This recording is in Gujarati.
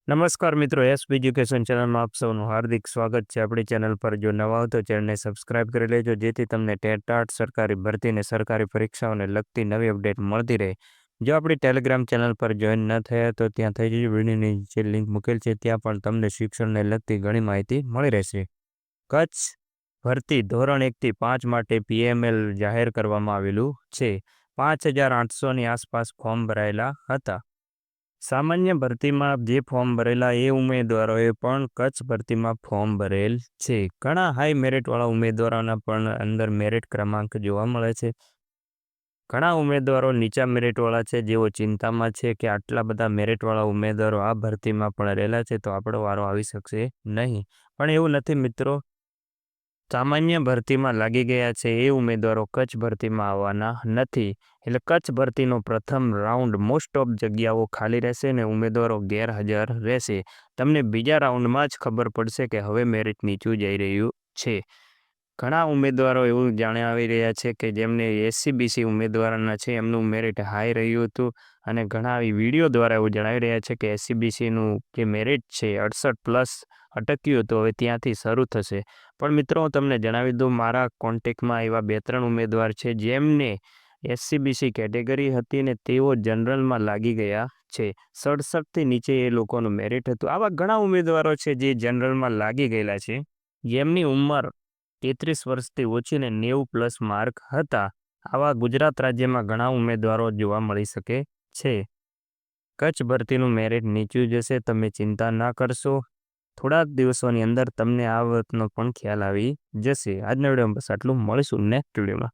નમસ્કાર મિત્રો, એજ્યુકેશન ચેનલમાં આપ સૌનું હાર્દિક સ્વાગત છે. આપણી ચેનલ પર જો નવા હો તો ચેનલને સબસ્ક્રાઇબ કરી લેજો, જેથી તમને ટેટ સરકારી ભરતી અને સરકારી પરીક્ષાઓને લગતી નવી અપડેટ મળતી રહે. જો આપણી ટેલિગ્રામ ચેનલ પર જોઈન ન થયા તો ત્યાં થઈ જજો. વિડીયોની જે લિંક મૂકેલ છે ત્યાં પણ તમને શિક્ષણને લગતી ઘણી માહિતી મળી રહેશે. કચ્છ ભરતી ધોરણ 1 થી 5 માટે PML જાહેર કરવામાં આવેલું છે. 5,800ની આસપાસ ફોર્મ ભરાયેલા હતા. સામાન્ય ભરતીમાં જે ફોર્મ ભરેલા એ ઉમેદવારોએ પણ કચ્છ ભરતીમાં ફોર્મ ભરેલ છે. ઘણા હાઈ મેરિટવાળા ઉમેદવારોના પણ અંદર મેરિટ ક્રમાંક જોવા મળે છે. ઘણા ઉમેદવારો નીચા મેરિટવાળા છે, જેઓ ચિંતામાં છે કે આટલા બધા મેરિટવાળા ઉમેદવારો આ ભરતીમાં પણ રહેલા છે તો આપણો વારો આવી શકશે નહીં. પણ એવું નથી મિત્રો. સામાન્ય ભરતીમાં લાગી ગયા છે એ ઉમેદવારો કચ્છ ભરતીમાં આવવાના નથી. એટલે કચ્છ ભરતીનો પ્રથમ રાઉન્ડ મોસ્ટ ઓફ જગ્યાઓ ખાલી રહેશે ને ઉમેદવારો ગેરહાજર રહેશે. તમને બીજા રાઉન્ડમાં જ ખબર પડશે કે હવે મેરિટ નીચું જઈ રહ્યું છે. ઘણા ઉમેદવારો એવું જણાવી રહ્યા છે કે જેમને SCBC ઉમેદવારોના છે એમનું મેરિટ હાઈ રહ્યું હતું, અને ઘણા વિડીયો દ્વારા એવું જણાવી રહ્યા છે કે SCBCનું જે મેરિટ છે 68+ અટક્યું હતું, હવે ત્યાંથી શરૂ થશે. પણ મિત્રો, હું તમને જણાવી દઉં, મારા કોન્ટેક્ટમાં એવા 2-3 ઉમેદવાર છે જેમને SCBC કેટેગરી હતી ને તેઓ જનરલમાં લાગી ગયા છે. 67થી નીચે એ લોકોનું મેરિટ હતું. આવા ઘણા ઉમેદવારો છે જે જનરલમાં લાગી ગયેલા છે, જેમની ઉંમર 33 વર્ષથી ઓછી ને 90+ માર્ક હતા. આવા ગુજરાત રાજ્યમાં ઘણા ઉમેદવારો જોવા મળી શકે છે. કચ્છ ભરતીનું મેરિટ નીચું જશે, તમે ચિંતા ના કરશો. થોડા દિવસોની અંદર તમને આ વાતનો પણ ખ્યાલ આવી જશે. આજના વિડીયોમાં બસ આટલું. મળીશું નેક્સ્ટ વિડીયોમાં.